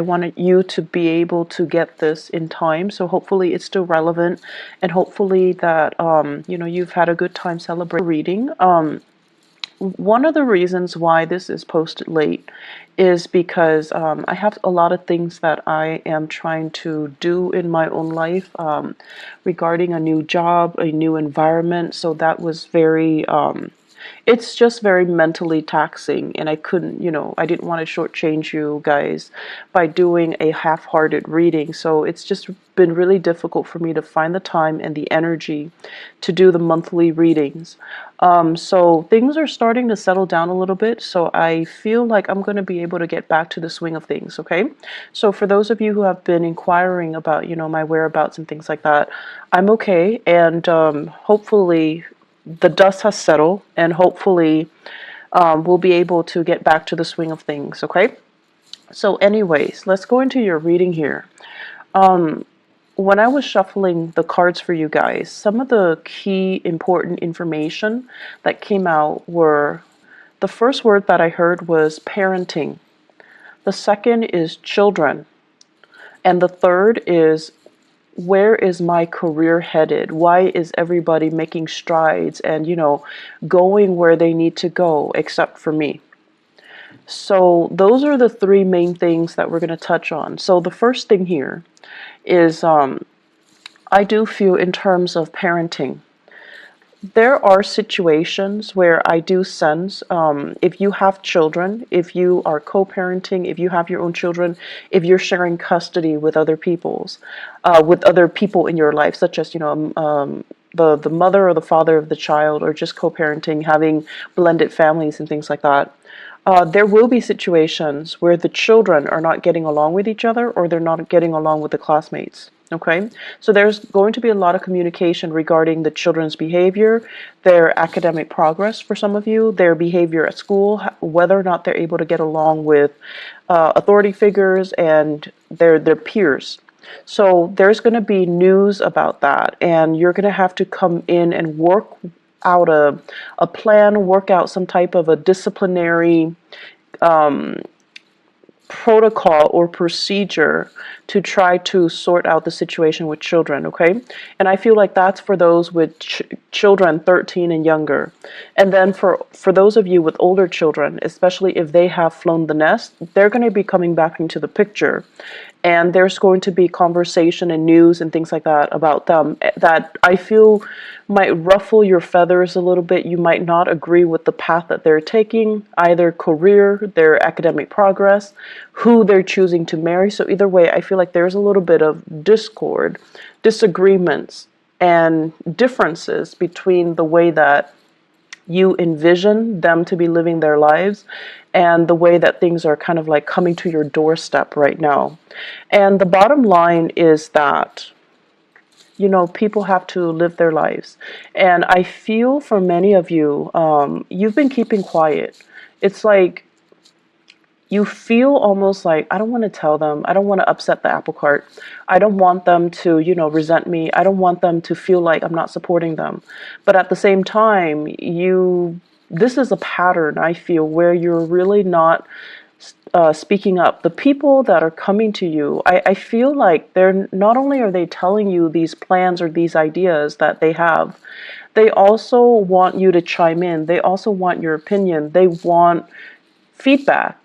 I wanted you to be able to get this in time, so hopefully it's still relevant, and hopefully that you know, you've had a good time celebrating reading. One of the reasons why this is posted late is because I have a lot of things that I am trying to do in my own life regarding a new job, a new environment. So that was very it's just very mentally taxing, and I couldn't, you know, I didn't want to shortchange you guys by doing a half-hearted reading. So it's just been really difficult for me to find the time and the energy to do the monthly readings. So things are starting to settle down a little bit, so I feel like I'm going to be able to get back to the swing of things, okay? So for those of you who have been inquiring about, you know, my whereabouts and things like that, I'm okay, and hopefully the dust has settled, and hopefully we'll be able to get back to the swing of things, okay? So anyways, let's go into your reading here. When I was shuffling the cards for you guys, some of the key important information that came out were, the first word that I heard was parenting. The second is children. And the third is, where is my career headed? Why is everybody making strides and, you know, going where they need to go except for me? So those are the three main things that we're going to touch on. So the first thing here is I do feel in terms of parenting, there are situations where I do sense if you have children, if you are co-parenting, if you have your own children, if you're sharing custody with other with other people in your life, such as, you know, the mother or the father of the child, or just co-parenting, having blended families and things like that. There will be situations where the children are not getting along with each other, or they're not getting along with the classmates. Okay, so there's going to be a lot of communication regarding the children's behavior, their academic progress for some of you, their behavior at school, whether or not they're able to get along with authority figures and their peers. So there's going to be news about that, and you're going to have to come in and work out a plan, work out some type of a disciplinary protocol or procedure to try to sort out the situation with children, okay? And I feel like that's for those with children 13 and younger. And then for those of you with older children, especially if they have flown the nest, they're going to be coming back into the picture. And there's going to be conversation and news and things like that about them that I feel might ruffle your feathers a little bit. You might not agree with the path that they're taking, either career, their academic progress, who they're choosing to marry. So either way, I feel like there's a little bit of discord, disagreements, and differences between the way that you envision them to be living their lives and the way that things are kind of like coming to your doorstep right now. And the bottom line is that, you know, people have to live their lives. And I feel for many of you, you've been keeping quiet. It's like you feel almost like, I don't want to tell them, I don't want to upset the apple cart, I don't want them to, you know, resent me, I don't want them to feel like I'm not supporting them. But at the same time, this is a pattern, I feel, where you're really not speaking up. The people that are coming to you, I feel like they're not only are they telling you these plans or these ideas that they have, they also want you to chime in, they also want your opinion, they want feedback.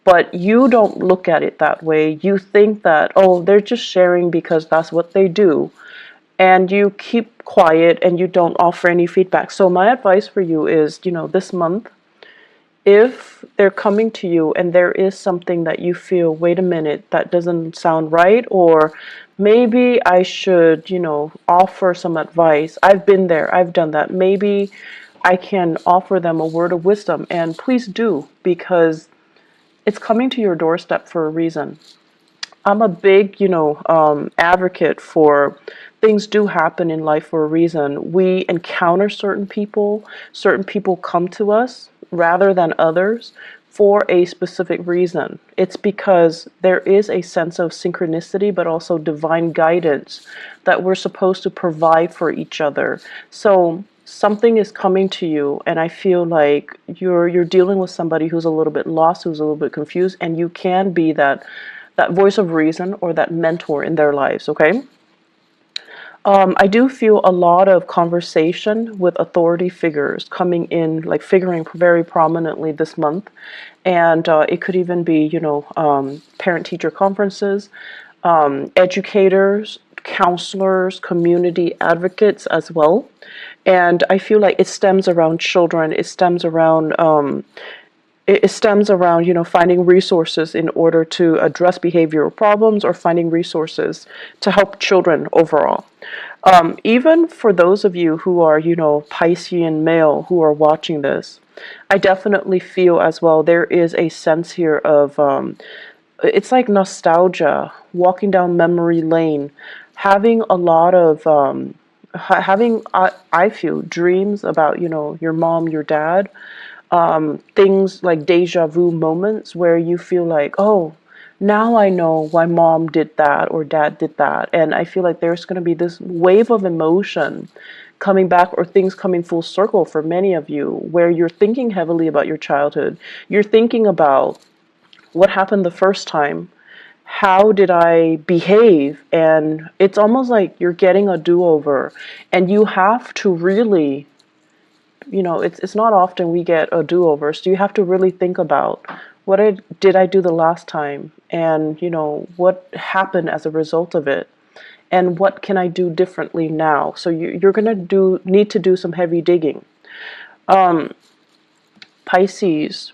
But you don't look at it that way. You think that, oh, they're just sharing because that's what they do. And you keep quiet and you don't offer any feedback. So my advice for you is, you know, this month, if they're coming to you and there is something that you feel, wait a minute, that doesn't sound right, or maybe I should, you know, offer some advice. I've been there, I've done that. Maybe I can offer them a word of wisdom, and please do, because it's coming to your doorstep for a reason. I'm a big, you know, advocate for things do happen in life for a reason. We encounter certain people come to us rather than others for a specific reason. It's because there is a sense of synchronicity, but also divine guidance that we're supposed to provide for each other. So something is coming to you, and I feel like you're dealing with somebody who's a little bit lost, who's a little bit confused, and you can be that that voice of reason or that mentor in their lives, okay? I do feel a lot of conversation with authority figures coming in, like figuring very prominently this month. And it could even be, parent-teacher conferences, educators, counselors, community advocates as well. And I feel like it stems around children. It stems around, finding resources in order to address behavioral problems or finding resources to help children overall. Even for those of you who are, Piscean male who are watching this, I definitely feel as well there is a sense here of, it's like nostalgia, walking down memory lane, having a lot of, having, I feel, dreams about, your mom, your dad, things like deja vu moments where you feel like, oh, now I know why mom did that or dad did that. And I feel like there's going to be this wave of emotion coming back, or things coming full circle for many of you, where you're thinking heavily about your childhood. You're thinking about what happened the first time. How did I behave? And it's almost like you're getting a do-over, and you have to really, it's not often we get a do-over, so you have to really think about did I do the last time, and what happened as a result of it, and what can I do differently now. So you're gonna need to do some heavy digging. Pisces,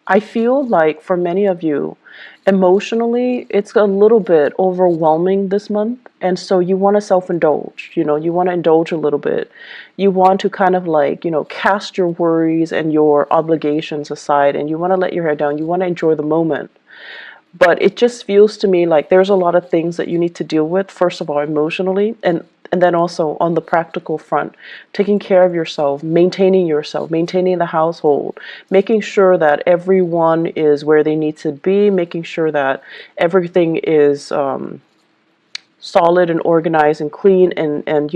I feel like for many of you, emotionally, it's a little bit overwhelming this month. And so you want to self-indulge, you want to indulge a little bit. You want to kind of like, cast your worries and your obligations aside, and you want to let your hair down. You want to enjoy the moment. But it just feels to me like there's a lot of things that you need to deal with, first of all, emotionally, and then also on the practical front, taking care of yourself, maintaining the household, making sure that everyone is where they need to be, making sure that everything is solid and organized and clean and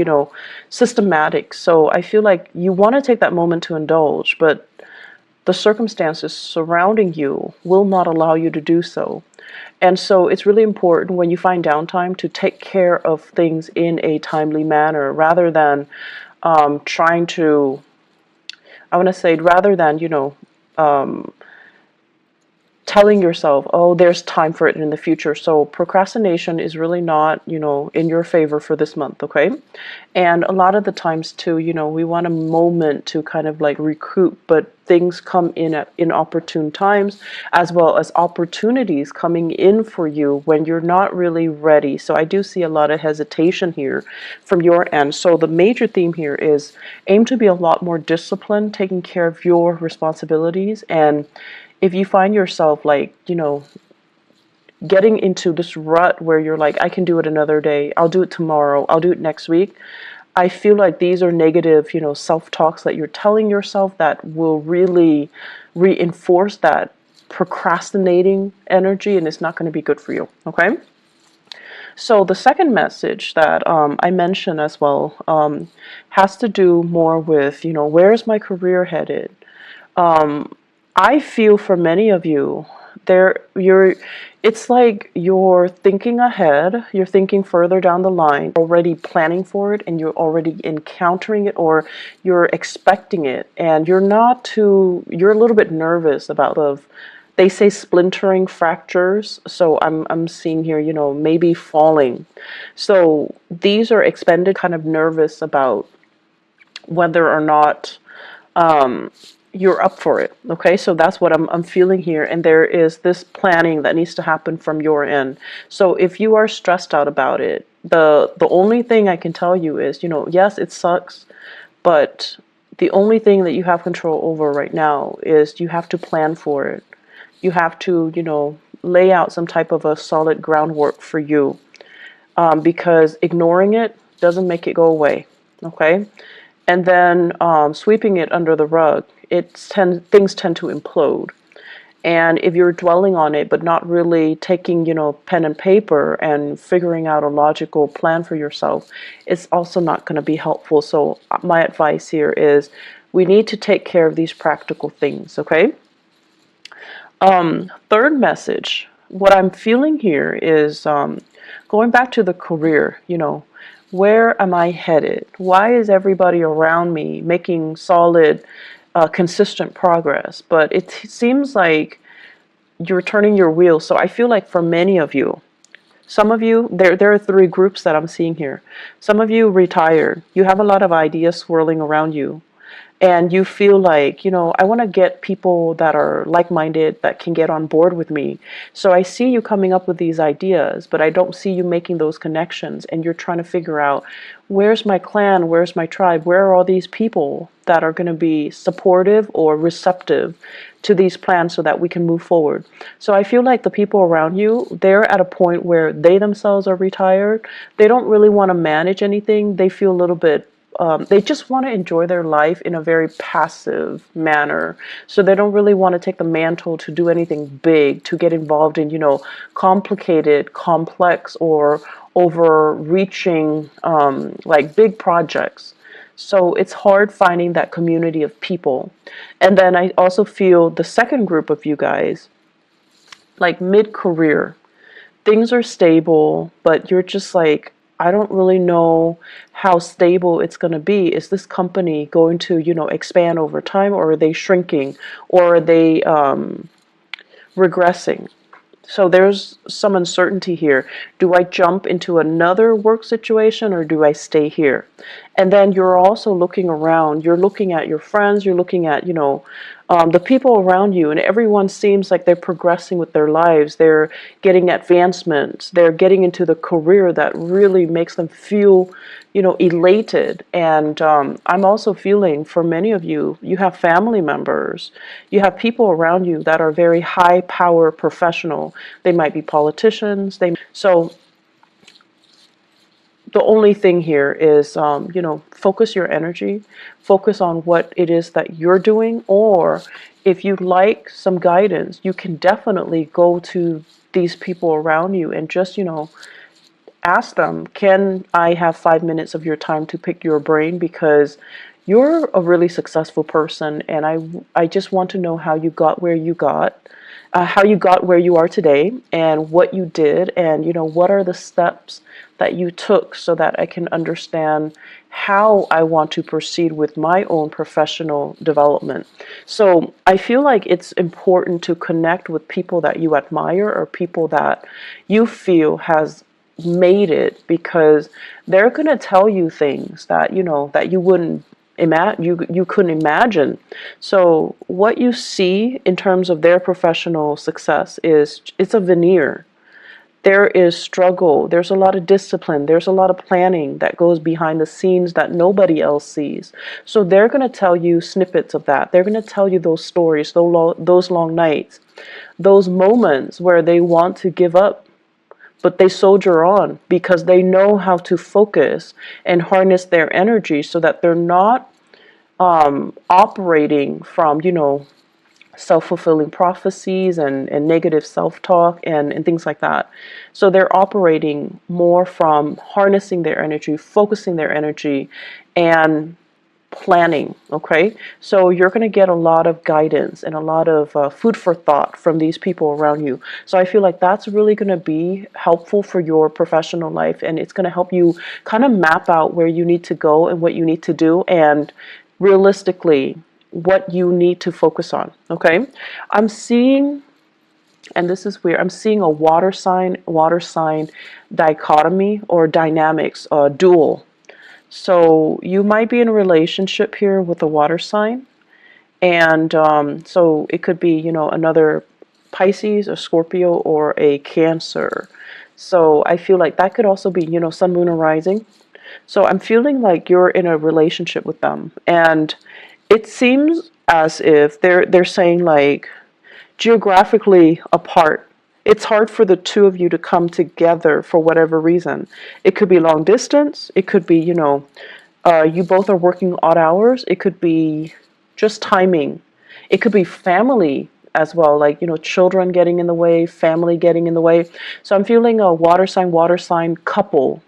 systematic. So I feel like you want to take that moment to indulge, but the circumstances surrounding you will not allow you to do so. And so it's really important when you find downtime to take care of things in a timely manner, rather than trying to, I want to say, rather than, telling yourself, oh, there's time for it in the future. So procrastination is really not, in your favor for this month, okay? And a lot of the times too, we want a moment to kind of like recoup, but things come in at inopportune times, as well as opportunities coming in for you when you're not really ready. So I do see a lot of hesitation here from your end. So the major theme here is aim to be a lot more disciplined, taking care of your responsibilities. And if you find yourself like, getting into this rut where you're like, I can do it another day, I'll do it tomorrow, I'll do it next week, I feel like these are negative, self-talks that you're telling yourself that will really reinforce that procrastinating energy, and it's not going to be good for you, okay? So the second message that I mentioned as well has to do more with, where's my career headed? I feel for many of you, it's like you're thinking ahead, you're thinking further down the line, already planning for it, and you're already encountering it, or you're expecting it, and you're a little bit nervous about they say splintering fractures. So I'm seeing here, maybe falling. So these are expended, kind of nervous about whether or not you're up for it. Okay, so that's what I'm feeling here, and there is this planning that needs to happen from your end. So if you are stressed out about it, the only thing I can tell you is, yes, it sucks, but the only thing that you have control over right now is you have to plan for it. You have to, lay out some type of a solid groundwork for you, because ignoring it doesn't make it go away. Okay. And then sweeping it under the rug, things tend to implode. And if you're dwelling on it but not really taking, pen and paper and figuring out a logical plan for yourself, it's also not going to be helpful. So my advice here is we need to take care of these practical things, okay? Third message what I'm feeling here is going back to the career, where am I headed? Why is everybody around me making solid, consistent progress? But it seems like you're turning your wheels. So I feel like for many of you, some of you, there are three groups that I'm seeing here. Some of you retired. You have a lot of ideas swirling around you. And you feel like, I want to get people that are like-minded that can get on board with me. So I see you coming up with these ideas, but I don't see you making those connections. And you're trying to figure out, where's my clan? Where's my tribe? Where are all these people that are going to be supportive or receptive to these plans so that we can move forward? So I feel like the people around you, they're at a point where they themselves are retired. They don't really want to manage anything. They feel a little bit they just want to enjoy their life in a very passive manner. So they don't really want to take the mantle to do anything big, to get involved in, complicated, complex, or overreaching, like big projects. So it's hard finding that community of people. And then I also feel the second group of you guys, like mid-career, things are stable, but you're just like, I don't really know how stable it's going to be. Is this company going to, expand over time, or are they shrinking, or are they regressing? So there's some uncertainty here. Do I jump into another work situation, or do I stay here? And then you're also looking around. You're looking at your friends. You're looking at, the people around you, and everyone seems like they're progressing with their lives. They're getting advancements. They're getting into the career that really makes them feel, elated. And I'm also feeling, for many of you, you have family members. You have people around you that are very high power professional. They might be politicians. So the only thing here is, focus your energy, focus on what it is that you're doing, or if you'd like some guidance, you can definitely go to these people around you and just, ask them, can I have 5 minutes of your time to pick your brain? Because you're a really successful person, and I just want to know how you got where you got, how you got where you are today, and what you did, and what are the steps that you took, so that I can understand how I want to proceed with my own professional development. So I feel like it's important to connect with people that you admire, or people that you feel has made it, because they're going to tell you things that that you wouldn't imagine, you couldn't imagine. So what you see in terms of their professional success is, it's a veneer. There is struggle, there's a lot of discipline, there's a lot of planning that goes behind the scenes that nobody else sees. So they're going to tell you snippets of that. They're going to tell you those stories, those long nights, those moments where they want to give up, but they soldier on because they know how to focus and harness their energy, so that they're not operating from, self-fulfilling prophecies and negative self-talk and things like that. So they're operating more from harnessing their energy, focusing their energy, and planning. Okay, so you're going to get a lot of guidance and a lot of food for thought from these people around you. So I feel like that's really going to be helpful for your professional life, and it's going to help you kind of map out where you need to go and what you need to do, and realistically what you need to focus on. Okay, I'm seeing, and this is weird, I'm seeing a water sign dichotomy or dynamics, dual. So you might be in a relationship here with a water sign, and so it could be, another Pisces, a Scorpio, or a Cancer. So I feel like that could also be, Sun, Moon, or Rising. So I'm feeling like you're in a relationship with them, and it seems as if they're saying, like, geographically apart. It's hard for the two of you to come together for whatever reason. It could be long distance. It could be, you both are working odd hours. It could be just timing. It could be family as well, like, children getting in the way, family getting in the way. So I'm feeling a water sign couple.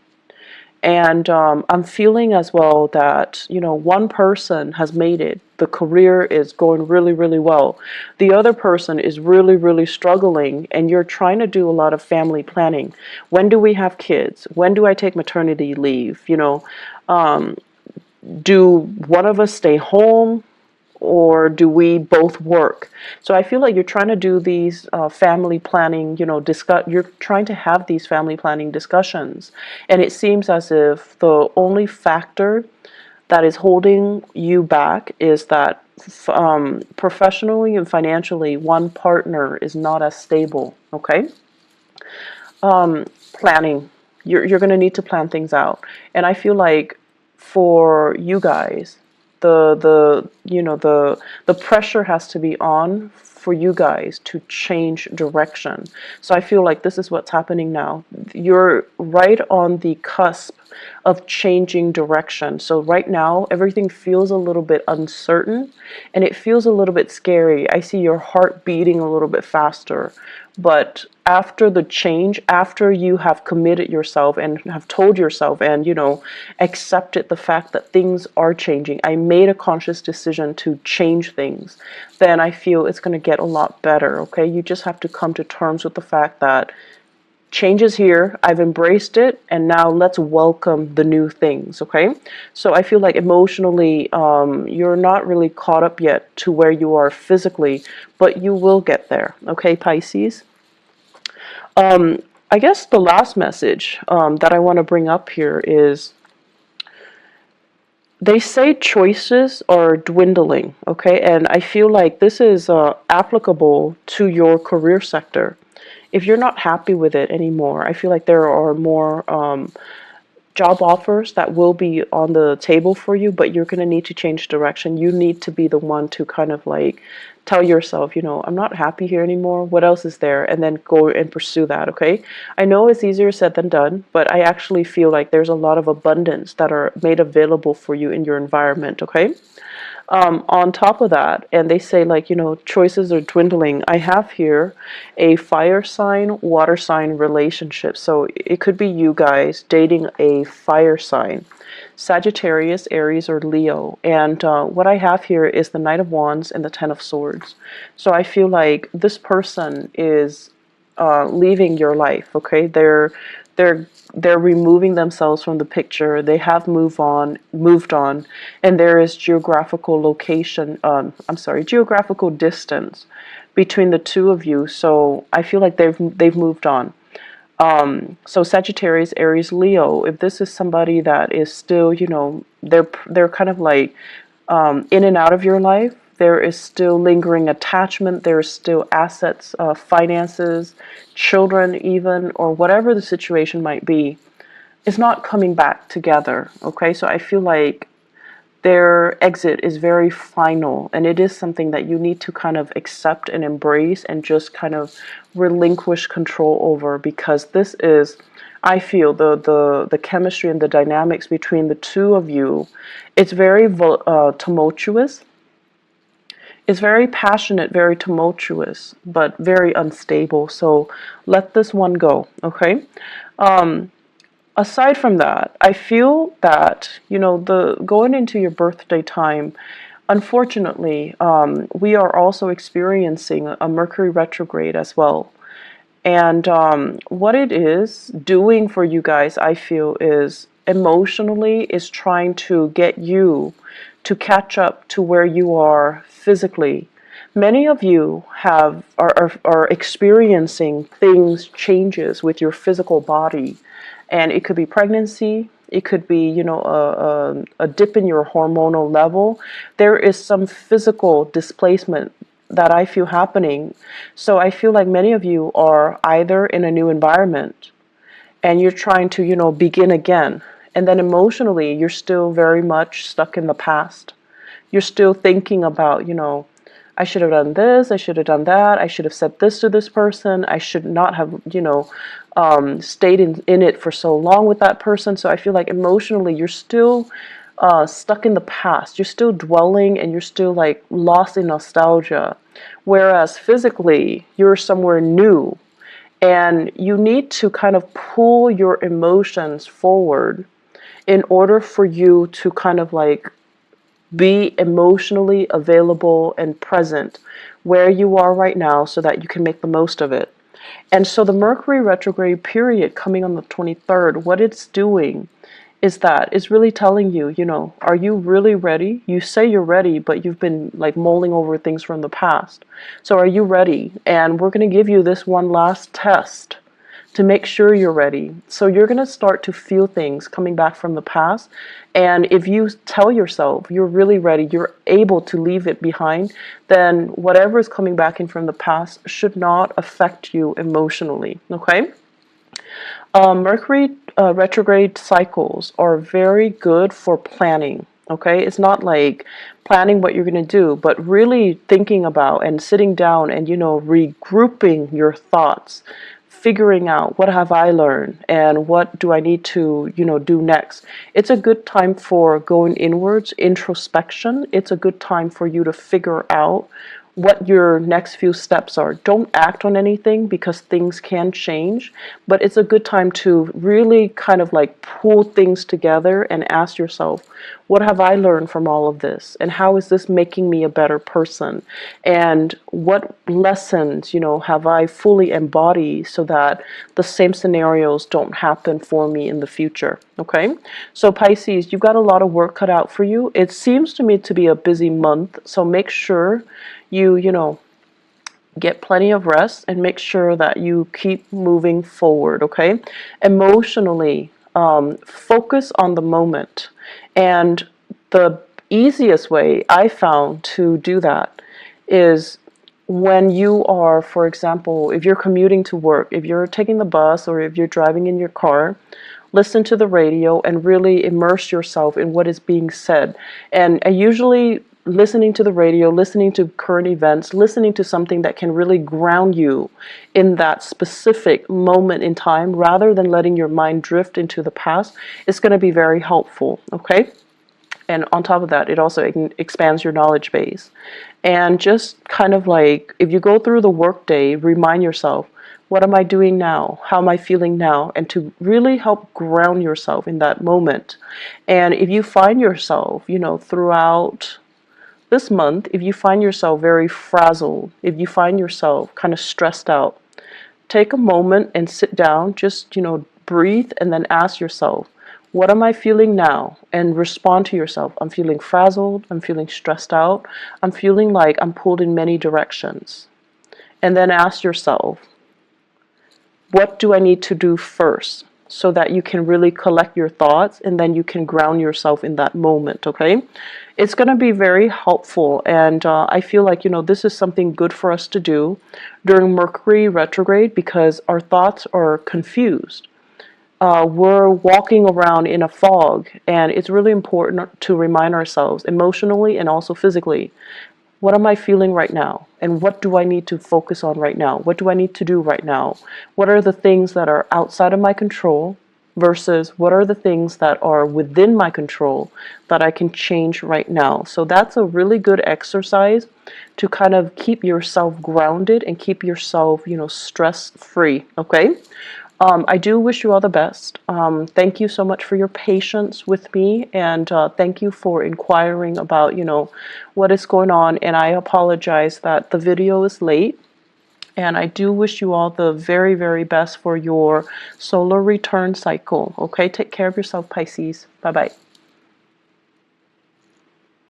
And I'm feeling as well that, one person has made it. The career is going really, really well. The other person is really, really struggling, and you're trying to do a lot of family planning. When do we have kids? When do I take maternity leave? Do one of us stay home, or do we both work? So I feel like you're trying to do these family planning, you're trying to have these family planning discussions. And it seems as if the only factor that is holding you back is that professionally and financially, one partner is not as stable, okay? Planning. You're going to need to plan things out. And I feel like for you guys, the pressure has to be on for you guys to change direction. So I feel like this is what's happening now. You're right on the cusp of changing direction. So right now everything feels a little bit uncertain, and it feels a little bit scary. I see your heart beating a little bit faster. But after the change, after you have committed yourself and have told yourself and, accepted the fact that things are changing, I made a conscious decision to change things, then I feel it's going to get a lot better, okay? You just have to come to terms with the fact that change is here, I've embraced it, and now let's welcome the new things, okay? So I feel like emotionally, you're not really caught up yet to where you are physically, but you will get there, okay, Pisces? I guess the last message that I want to bring up here is they say choices are dwindling, okay? And I feel like this is applicable to your career sector. If you're not happy with it anymore, I feel like there are more job offers that will be on the table for you, but you're going to need to change direction. You need to be the one to kind of like tell yourself, I'm not happy here anymore. What else is there? And then go and pursue that, okay? I know it's easier said than done, but I actually feel like there's a lot of abundance that are made available for you in your environment, okay? On top of that, and they say like, choices are dwindling. I have here a fire sign, water sign relationship. So it could be you guys dating a fire sign, Sagittarius, Aries, or Leo. And what I have here is the Knight of Wands and the Ten of Swords. So I feel like this person is leaving your life, okay? They're removing themselves from the picture. They have moved on, and there is geographical distance between the two of you. So I feel like they've moved on. So Sagittarius, Aries, Leo, if this is somebody that is still, they're kind of like in and out of your life, there is still lingering attachment, there is still assets, finances, children even, or whatever the situation might be, is not coming back together, okay? So I feel like their exit is very final, and it is something that you need to kind of accept and embrace and just kind of relinquish control over, because this is, I feel, the chemistry and the dynamics between the two of you. It's very tumultuous. It's very passionate, very tumultuous, but very unstable. So let this one go, okay? Aside from that, I feel that, the going into your birthday time, unfortunately, we are also experiencing a Mercury retrograde as well. And what it is doing for you guys, I feel, is emotionally is trying to get you to catch up to where you are physically. Many of you are experiencing changes with your physical body, and it could be pregnancy. It could be, a dip in your hormonal level. There is some physical displacement that I feel happening. So I feel like many of you are either in a new environment and you're trying to, begin again. And then emotionally, you're still very much stuck in the past. You're still thinking about, I should have done this, I should have done that, I should have said this to this person, I should not have, stayed in it for so long with that person. So I feel like emotionally, you're still stuck in the past. You're still dwelling and you're still like lost in nostalgia. Whereas physically, you're somewhere new, and you need to kind of pull your emotions forward in order for you to kind of like be emotionally available and present where you are right now so that you can make the most of it. And so the Mercury retrograde period coming on the 23rd, what it's doing is that it's really telling you, you know, are you really ready? You say you're ready, but you've been like mulling over things from the past. So are you ready? And we're going to give you this one last test to make sure you're ready. So you're going to start to feel things coming back from the past. And if you tell yourself you're really ready, you're able to leave it behind, then whatever is coming back in from the past should not affect you emotionally. Okay? Mercury retrograde cycles are very good for planning. Okay, it's not like planning what you're going to do, but really thinking about and sitting down and, you know, regrouping your thoughts, figuring out what have I learned and what do I need to, you know, do next. It's a good time for going inwards, introspection. It's a good time for you to figure out what your next few steps are. Don't act on anything because things can change, but it's a good time to really kind of like pull things together and ask yourself, what have I learned from all of this? And how is this making me a better person? And what lessons, you know, have I fully embodied so that the same scenarios don't happen for me in the future? Okay, so Pisces, you've got a lot of work cut out for you. It seems to me to be a busy month, so make sure you know, get plenty of rest and make sure that you keep moving forward. Okay, emotionally, focus on the moment. And the easiest way I found to do that is when you are, for example, if you're commuting to work, if you're taking the bus or if you're driving in your car, listen to the radio and really immerse yourself in what is being said. And usually listening to the radio, listening to current events, listening to something that can really ground you in that specific moment in time rather than letting your mind drift into the past is going to be very helpful. Okay? And on top of that, it also expands your knowledge base. And just kind of like, if you go through the workday, remind yourself, what am I doing now? How am I feeling now? And to really help ground yourself in that moment. And if you find yourself, you know, throughout this month, if you find yourself very frazzled, if you find yourself kind of stressed out, take a moment and sit down, just, you know, breathe and then ask yourself, what am I feeling now? And respond to yourself. I'm feeling frazzled. I'm feeling stressed out. I'm feeling like I'm pulled in many directions. And then ask yourself, what do I need to do first? So that you can really collect your thoughts and then you can ground yourself in that moment, okay? It's going to be very helpful, and I feel like, you know, this is something good for us to do during Mercury retrograde because our thoughts are confused. We're walking around in a fog, and it's really important to remind ourselves emotionally and also physically, what am I feeling right now? And what do I need to focus on right now? What do I need to do right now? What are the things that are outside of my control versus what are the things that are within my control that I can change right now? So that's a really good exercise to kind of keep yourself grounded and keep yourself, you know, stress-free, okay? I do wish you all the best. Thank you so much for your patience with me, and thank you for inquiring about, you know, what is going on. And I apologize that the video is late. And I do wish you all the very, very best for your solar return cycle. Okay, take care of yourself, Pisces. Bye-bye.